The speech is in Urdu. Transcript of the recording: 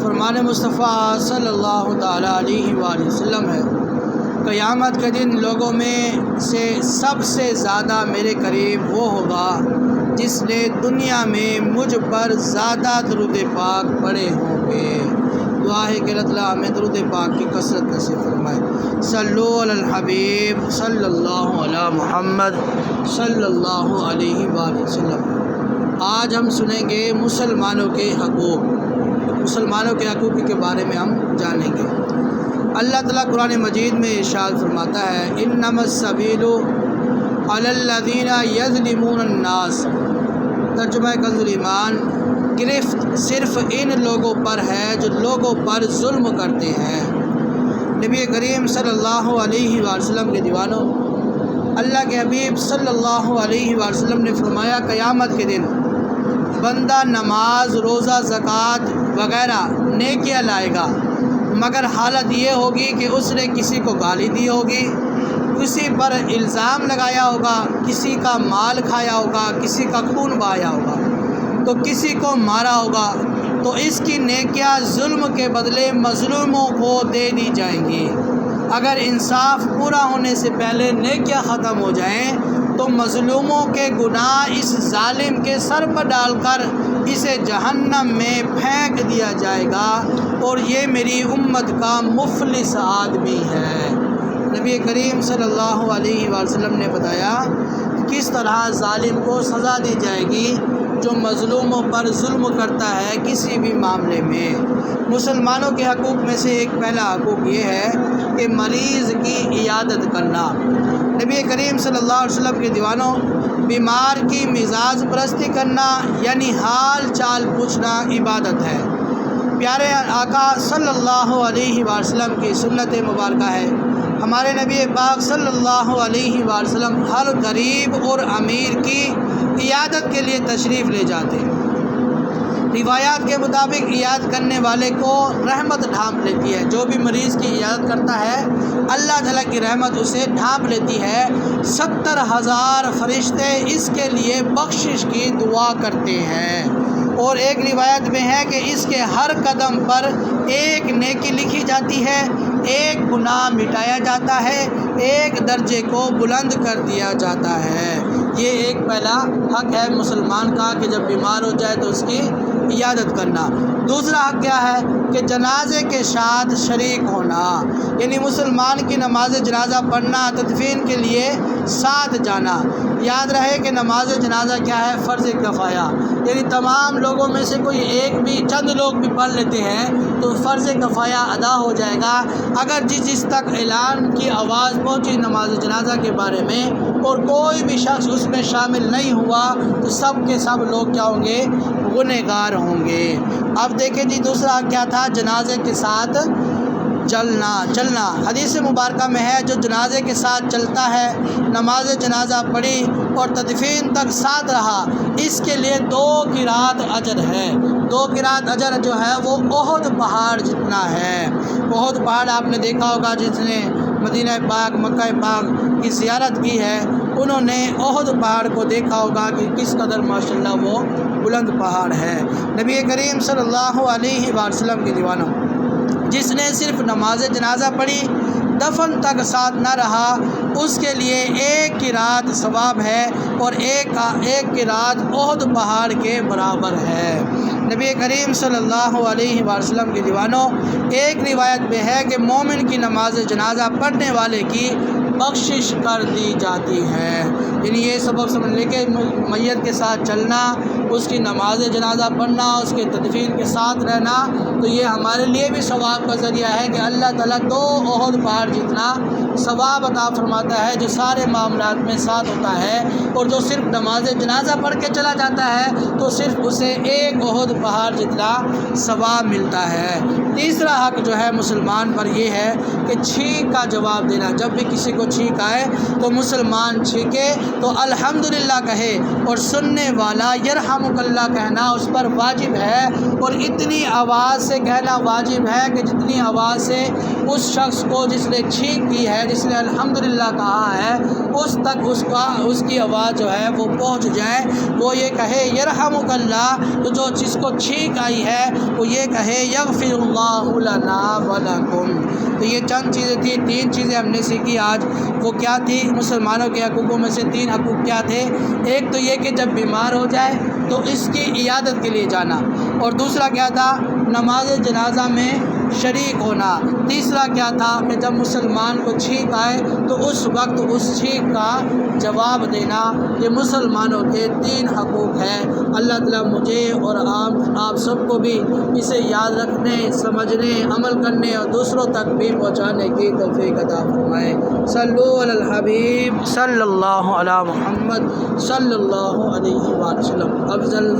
فرمان مصطفیٰ صلی اللہ تعالیٰ علیہ وآلہ وسلم ہے، قیامت کے دن لوگوں میں سے سب سے زیادہ میرے قریب وہ ہوگا جس نے دنیا میں مجھ پر زیادہ درود پاک پڑھے ہوں گے۔ دعا ہے کہ اللہ تعالیٰ ہمیں درود پاک کی کثرت نصیب فرمائے۔ صلو علی الحبیب صلی اللہ علی محمد صلی اللہ علیہ وآلہ وسلم۔ آج ہم سنیں گے مسلمانوں کے حقوق، مسلمانوں کے حقوق کے بارے میں ہم جانیں گے۔ اللہ تعالیٰ قرآن مجید میں ارشاد فرماتا ہے، انما السبیل علی الذین یظلمون الناس۔ ترجمہ کنز ایمان، گرفت صرف ان لوگوں پر ہے جو لوگوں پر ظلم کرتے ہیں۔ نبی کریم صلی اللہ علیہ وآلہ وسلم کے دیوانوں، اللہ کے حبیب صلی اللہ علیہ وآلہ وسلم نے فرمایا، قیامت کے دن بندہ نماز، روزہ، زکوٰۃ وغیرہ نیکیاں لائے گا، مگر حالت یہ ہوگی کہ اس نے کسی کو گالی دی ہوگی، کسی پر الزام لگایا ہوگا، کسی کا مال کھایا ہوگا، کسی کا خون بہایا ہوگا، تو کسی کو مارا ہوگا، تو اس کی نیکیاں ظلم کے بدلے مظلوموں کو دے دی جائیں گی۔ اگر انصاف پورا ہونے سے پہلے نیکیاں ختم ہو جائیں تو مظلوموں کے گناہ اس ظالم کے سر پر ڈال کر اسے جہنم میں پھینک دیا جائے گا، اور یہ میری امت کا مفلس آدمی ہے۔ نبی کریم صلی اللہ علیہ وآلہ وسلم نے بتایا کہ کس طرح ظالم کو سزا دی جائے گی جو مظلوموں پر ظلم کرتا ہے کسی بھی معاملے میں۔ مسلمانوں کے حقوق میں سے ایک پہلا حقوق یہ ہے کہ مریض کی عیادت کرنا۔ نبی کریم صلی اللہ علیہ وسلم کے دیوانوں، بیمار کی مزاج پرستی کرنا یعنی حال چال پوچھنا عبادت ہے۔ پیارے آقا صلی اللہ علیہ وآلہ وسلم کی سنت مبارکہ ہے، ہمارے نبی پاک صلی اللہ علیہ وآلہ وسلم ہر غریب اور امیر کی عیادت کے لیے تشریف لے جاتے۔ روایات کے مطابق عیادت کرنے والے کو رحمت ڈھانپ لیتی ہے۔ جو بھی مریض کی عیادت کرتا ہے اللہ تعالیٰ کی رحمت اسے ڈھانپ لیتی ہے۔ 70,000 فرشتے اس کے لیے بخشش کی دعا کرتے ہیں، اور ایک روایت میں ہے کہ اس کے ہر قدم پر ایک نیکی لکھی جاتی ہے، ایک گناہ مٹایا جاتا ہے، ایک درجے کو بلند کر دیا جاتا ہے۔ یہ ایک پہلا حق ہے مسلمان کا کہ جب بیمار ہو جائے تو اس کی عیادت کرنا۔ دوسرا حق کیا ہے کہ جنازے کے ساتھ شریک ہونا، یعنی مسلمان کی نماز جنازہ پڑھنا، تدفین کے لیے ساتھ جانا۔ یاد رہے کہ نماز جنازہ کیا ہے؟ فرض کفایہ، یعنی تمام لوگوں میں سے کوئی ایک بھی، چند لوگ بھی پڑھ لیتے ہیں تو فرض کفایہ ادا ہو جائے گا۔ اگر جس تک اعلان کی آواز پہنچی نماز جنازہ کے بارے میں اور کوئی بھی شخص اس میں شامل نہیں ہوا تو سب کے سب لوگ کیا ہوں گے؟ گنہگار ہوں گے۔ اب دیکھیں جی دوسرا کیا تھا؟ جنازے کے ساتھ چلنا۔ حدیث مبارکہ میں ہے، جو جنازے کے ساتھ چلتا ہے، نماز جنازہ پڑھی اور تدفین تک ساتھ رہا، اس کے لیے 2 قرات اجر ہے۔ 2 قرات اجر جو ہے وہ احد پہاڑ جتنا ہے۔ احد پہاڑ آپ نے دیکھا ہوگا، جس نے مدینہ پاک، مکہ پاک کی زیارت کی ہے، انہوں نے احد پہاڑ کو دیکھا ہوگا کہ کس قدر ماشاءاللہ وہ بلند پہاڑ ہے۔ نبی کریم صلی اللہ علیہ وآلہ وسلم کے دیوانوں، جس نے صرف نماز جنازہ پڑھی، دفن تک ساتھ نہ رہا، اس کے لیے 1 قرات ثواب ہے، اور ایک قرات احد پہاڑ کے برابر ہے۔ نبی کریم صلی اللہ علیہ وآلہ وسلم کے دیوانوں، ایک روایت میں ہے کہ مومن کی نماز جنازہ پڑھنے والے کی بخشش کر دی جاتی ہے۔ یعنی یہ سبق سمجھ لے کہ میت کے ساتھ چلنا، اس کی نماز جنازہ پڑھنا، اس کے تدفین کے ساتھ رہنا، تو یہ ہمارے لیے بھی ثواب کا ذریعہ ہے کہ اللہ تعالیٰ 2 احد پہاڑ جتنا ثواب عطا فرماتا ہے، جو سارے معاملات میں ساتھ ہوتا ہے۔ اور جو صرف نماز جنازہ پڑھ کے چلا جاتا ہے تو صرف اسے 1 احد پہاڑ جتنا ثواب ملتا ہے۔ تیسرا حق جو ہے مسلمان پر یہ ہے کہ چھینک کا جواب دینا۔ جب بھی کسی کو کو چھینک آئے تو مسلمان چھینکے تو الحمدللہ کہے، اور سننے والا یرحمک اللہ کہنا اس پر واجب ہے، اور اتنی آواز سے کہنا واجب ہے کہ جتنی آواز سے اس شخص کو جس نے چھینک کی ہے، جس نے الحمدللہ کہا ہے، اس تک اس کی آواز جو ہے وہ پہنچ جائے، وہ یہ کہے یرحمک اللہ، تو جو جس کو چھینک آئی ہے وہ یہ کہے یغفر اللہ لنا ولکم۔ تو یہ چند چیزیں تھیں، 3 چیزیں ہم نے سیکھی آج۔ وہ کیا تھی؟ مسلمانوں کے حقوقوں میں سے 3 حقوق کیا تھے؟ ایک تو یہ کہ جب بیمار ہو جائے تو اس کی عیادت کے لیے جانا، اور دوسرا کیا تھا؟ نماز جنازہ میں شریک ہونا۔ تیسرا کیا تھا کہ جب مسلمان کو چھینک آئے تو اس وقت اس چھینک کا جواب دینا۔ یہ مسلمانوں کے 3 حقوق ہیں۔ اللہ تعالیٰ مجھے اور آپ سب کو بھی اسے یاد رکھنے، سمجھنے، عمل کرنے اور دوسروں تک بھی پہنچانے کی توفیق عطا فرمائے۔ صلو علی الحبیب صلی اللہ علی محمد صلی اللہ علیہ وسلم۔ افضل